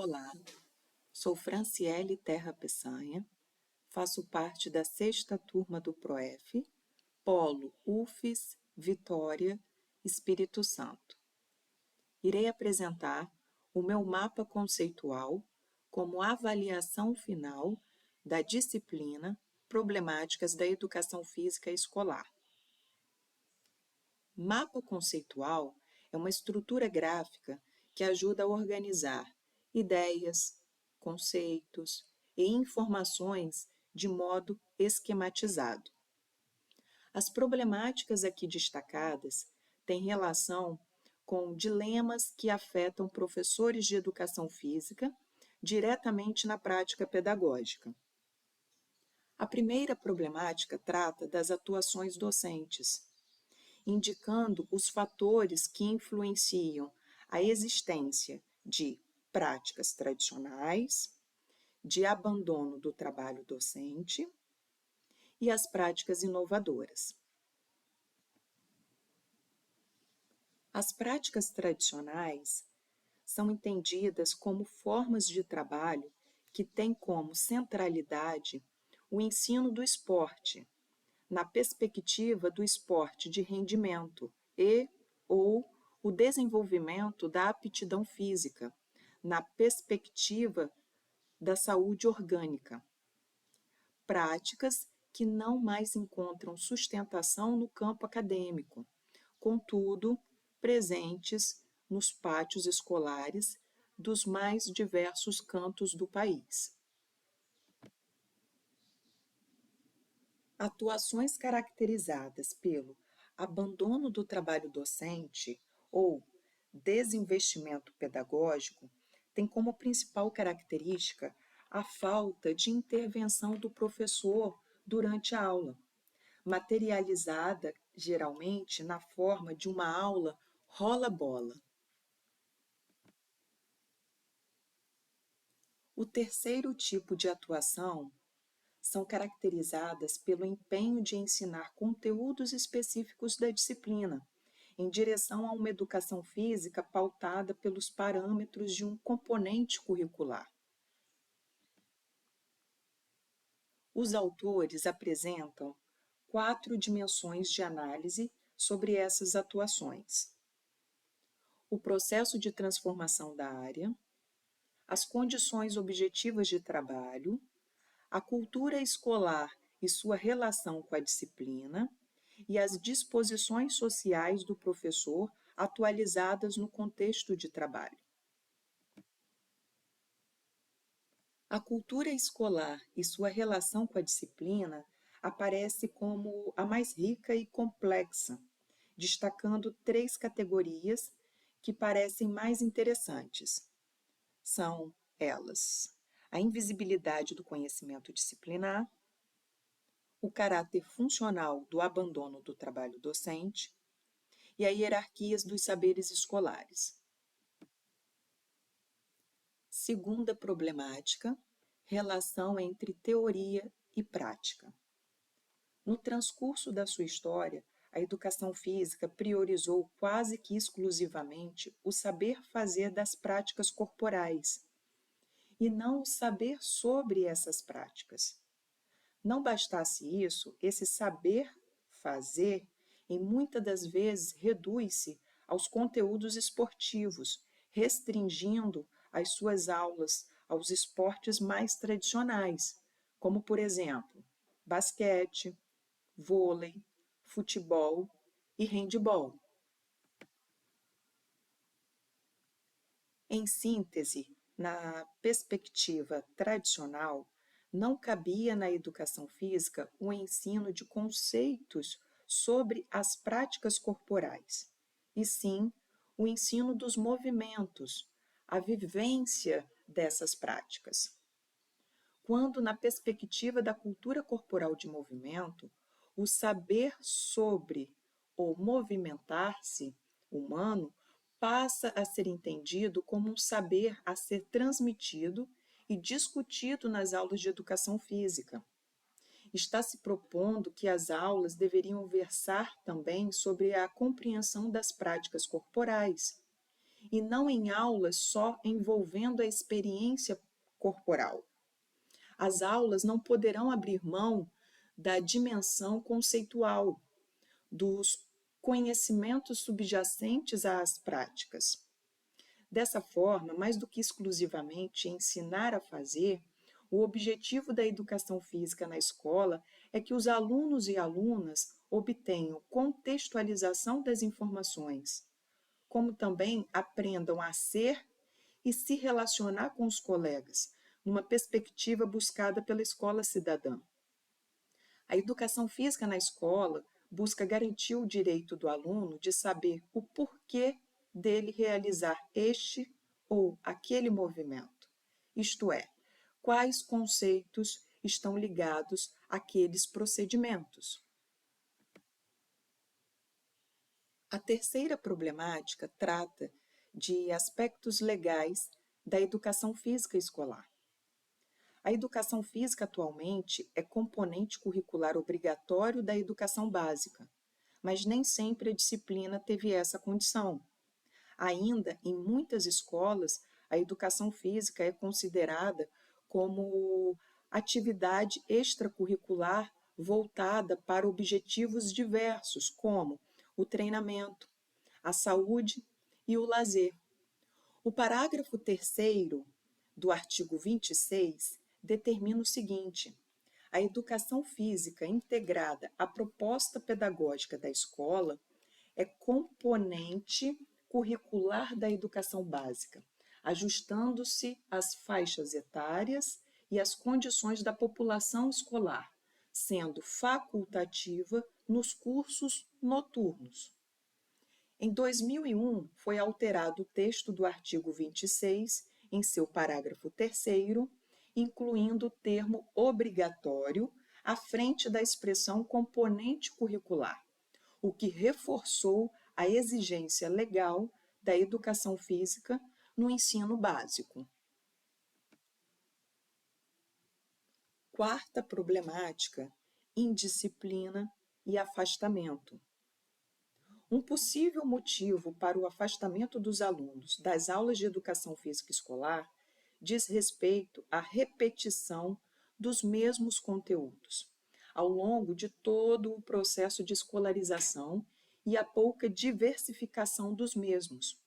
Olá, sou Franciele Terra Peçanha, faço parte da 6ª turma do PROEF, Polo UFES, Vitória, Espírito Santo. Irei apresentar o meu mapa conceitual como avaliação final da disciplina Problemáticas da Educação Física Escolar. Mapa conceitual é uma estrutura gráfica que ajuda a organizar ideias, conceitos e informações de modo esquematizado. As problemáticas aqui destacadas têm relação com dilemas que afetam professores de educação física diretamente na prática pedagógica. A primeira problemática trata das atuações docentes, indicando os fatores que influenciam a existência de práticas tradicionais, de abandono do trabalho docente e as práticas inovadoras. As práticas tradicionais são entendidas como formas de trabalho que têm como centralidade o ensino do esporte, na perspectiva do esporte de rendimento ou o desenvolvimento da aptidão física, na perspectiva da saúde orgânica. Práticas que não mais encontram sustentação no campo acadêmico, contudo, presentes nos pátios escolares dos mais diversos cantos do país. Atuações caracterizadas pelo abandono do trabalho docente ou desinvestimento pedagógico têm como principal característica a falta de intervenção do professor durante a aula, materializada geralmente na forma de uma aula rola-bola. O terceiro tipo de atuação são caracterizadas pelo empenho de ensinar conteúdos específicos da disciplina, em direção a uma educação física pautada pelos parâmetros de um componente curricular. Os autores apresentam 4 dimensões de análise sobre essas atuações: o processo de transformação da área, as condições objetivas de trabalho, a cultura escolar e sua relação com a disciplina e as disposições sociais do professor atualizadas no contexto de trabalho. A cultura escolar e sua relação com a disciplina aparece como a mais rica e complexa, destacando 3 categorias que parecem mais interessantes. São elas: a invisibilidade do conhecimento disciplinar, o caráter funcional do abandono do trabalho docente e as hierarquias dos saberes escolares. Segunda problemática, relação entre teoria e prática. No transcurso da sua história, a educação física priorizou quase que exclusivamente o saber fazer das práticas corporais, e não o saber sobre essas práticas. Não bastasse isso, esse saber fazer, em muitas das vezes, reduz-se aos conteúdos esportivos, restringindo as suas aulas aos esportes mais tradicionais, como, por exemplo, basquete, vôlei, futebol e handebol. Em síntese, na perspectiva tradicional, não cabia na educação física o ensino de conceitos sobre as práticas corporais, e sim o ensino dos movimentos, a vivência dessas práticas. Quando, na perspectiva da cultura corporal de movimento, o saber sobre o movimentar-se humano passa a ser entendido como um saber a ser transmitido e discutido nas aulas de educação física. Está se propondo que as aulas deveriam versar também sobre a compreensão das práticas corporais e não em aulas só envolvendo a experiência corporal. As aulas não poderão abrir mão da dimensão conceitual, dos conhecimentos subjacentes às práticas. Dessa forma, mais do que exclusivamente ensinar a fazer, o objetivo da educação física na escola é que os alunos e alunas obtenham contextualização das informações, como também aprendam a ser e se relacionar com os colegas, numa perspectiva buscada pela escola cidadã. A educação física na escola busca garantir o direito do aluno de saber o porquê dele realizar este ou aquele movimento, isto é, quais conceitos estão ligados àqueles procedimentos. A terceira problemática trata de aspectos legais da educação física escolar. A educação física atualmente é componente curricular obrigatório da educação básica, mas nem sempre a disciplina teve essa condição. Ainda, em muitas escolas, a educação física é considerada como atividade extracurricular voltada para objetivos diversos, como o treinamento, a saúde e o lazer. O parágrafo 3º do artigo 26 determina o seguinte: a educação física integrada à proposta pedagógica da escola é componente curricular da educação básica, ajustando-se às faixas etárias e às condições da população escolar, sendo facultativa nos cursos noturnos. Em 2001, foi alterado o texto do artigo 26, em seu parágrafo 3º, incluindo o termo obrigatório à frente da expressão componente curricular, o que reforçou a exigência legal da educação física no ensino básico. Quarta problemática: indisciplina e afastamento. Um possível motivo para o afastamento dos alunos das aulas de educação física escolar diz respeito à repetição dos mesmos conteúdos, ao longo de todo o processo de escolarização e a pouca diversificação dos mesmos.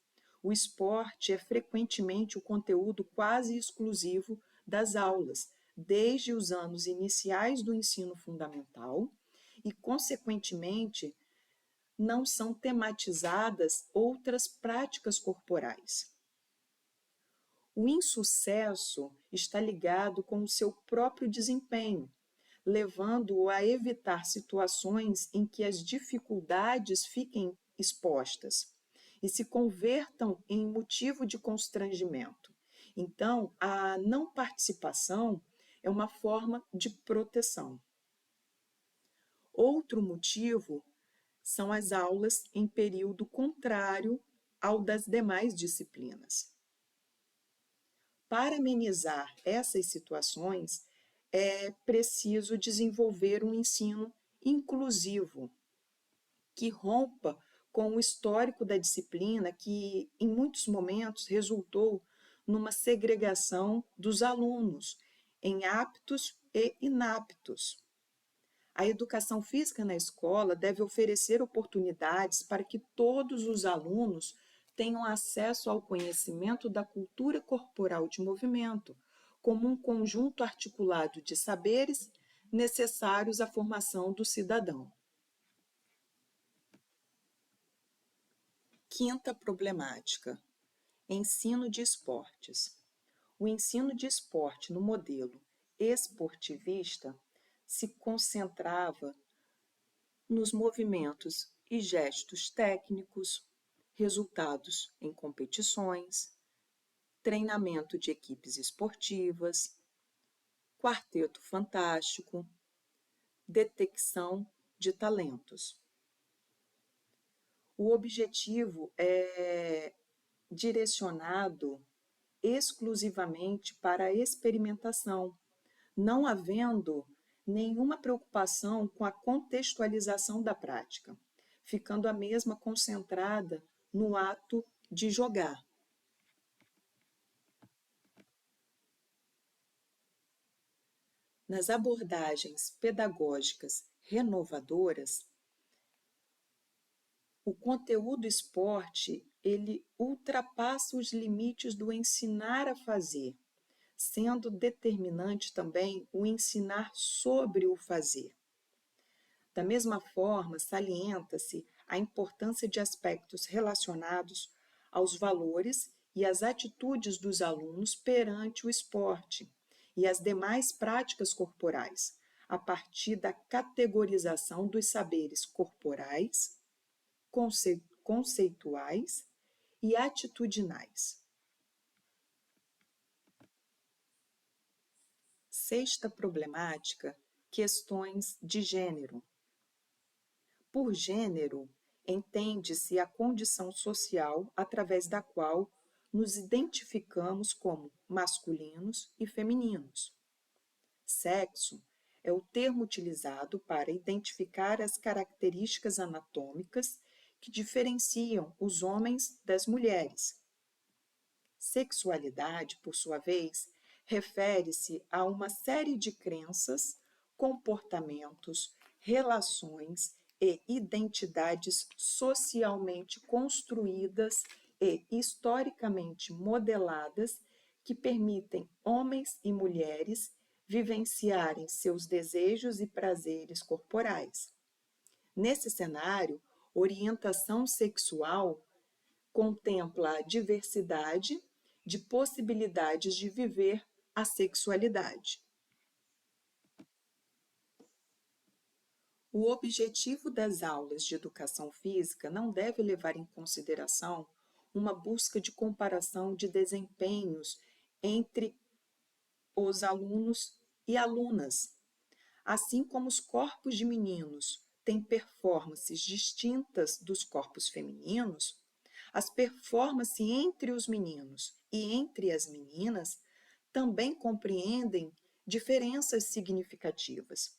O esporte é frequentemente o conteúdo quase exclusivo das aulas, desde os anos iniciais do ensino fundamental e, consequentemente, não são tematizadas outras práticas corporais. O insucesso está ligado com o seu próprio desempenho, levando-o a evitar situações em que as dificuldades fiquem expostas e se convertam em motivo de constrangimento. Então, a não participação é uma forma de proteção. Outro motivo são as aulas em período contrário ao das demais disciplinas. Para amenizar essas situações, é preciso desenvolver um ensino inclusivo, que rompa com o histórico da disciplina, que em muitos momentos resultou numa segregação dos alunos em aptos e inaptos. A educação física na escola deve oferecer oportunidades para que todos os alunos tenham acesso ao conhecimento da cultura corporal de movimento, como um conjunto articulado de saberes necessários à formação do cidadão. Quinta problemática: ensino de esportes. O ensino de esporte no modelo esportivista se concentrava nos movimentos e gestos técnicos, resultados em competições, treinamento de equipes esportivas, quarteto fantástico, detecção de talentos. O objetivo é direcionado exclusivamente para a experimentação, não havendo nenhuma preocupação com a contextualização da prática, ficando a mesma concentrada no ato de jogar. Nas abordagens pedagógicas renovadoras, o conteúdo esporte, ele ultrapassa os limites do ensinar a fazer, sendo determinante também o ensinar sobre o fazer. Da mesma forma, salienta-se a importância de aspectos relacionados aos valores e às atitudes dos alunos perante o esporte e as demais práticas corporais, a partir da categorização dos saberes corporais, conceituais e atitudinais. Sexta problemática: questões de gênero. Por gênero, entende-se a condição social através da qual nos identificamos como masculinos e femininos. Sexo é o termo utilizado para identificar as características anatômicas que diferenciam os homens das mulheres. Sexualidade, por sua vez, refere-se a uma série de crenças, comportamentos, relações e identidades socialmente construídas e historicamente modeladas que permitem homens e mulheres vivenciarem seus desejos e prazeres corporais. Nesse cenário, orientação sexual contempla a diversidade de possibilidades de viver a sexualidade. O objetivo das aulas de educação física não deve levar em consideração uma busca de comparação de desempenhos entre os alunos e alunas. Assim como os corpos de meninos têm performances distintas dos corpos femininos, as performances entre os meninos e entre as meninas também compreendem diferenças significativas.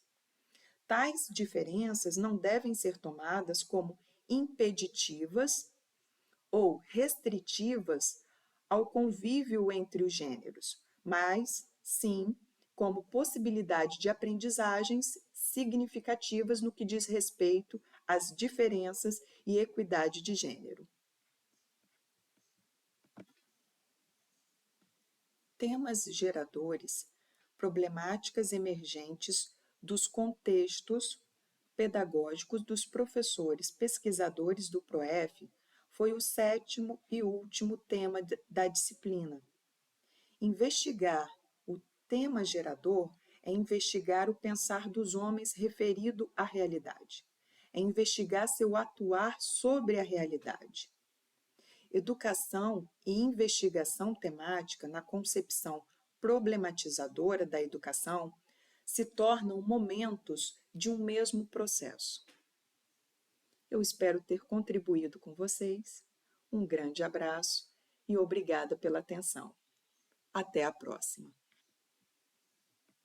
Tais diferenças não devem ser tomadas como impeditivas ou restritivas ao convívio entre os gêneros, mas, sim, como possibilidade de aprendizagens significativas no que diz respeito às diferenças e equidade de gênero. Temas geradores, problemáticas emergentes dos contextos pedagógicos dos professores pesquisadores do PROEF foi o sétimo e último tema da disciplina. Investigar o tema gerador é investigar o pensar dos homens referido à realidade, é investigar seu atuar sobre a realidade. Educação e investigação temática na concepção problematizadora da educação se tornam momentos de um mesmo processo. Eu espero ter contribuído com vocês. Um grande abraço e obrigada pela atenção. Até a próxima!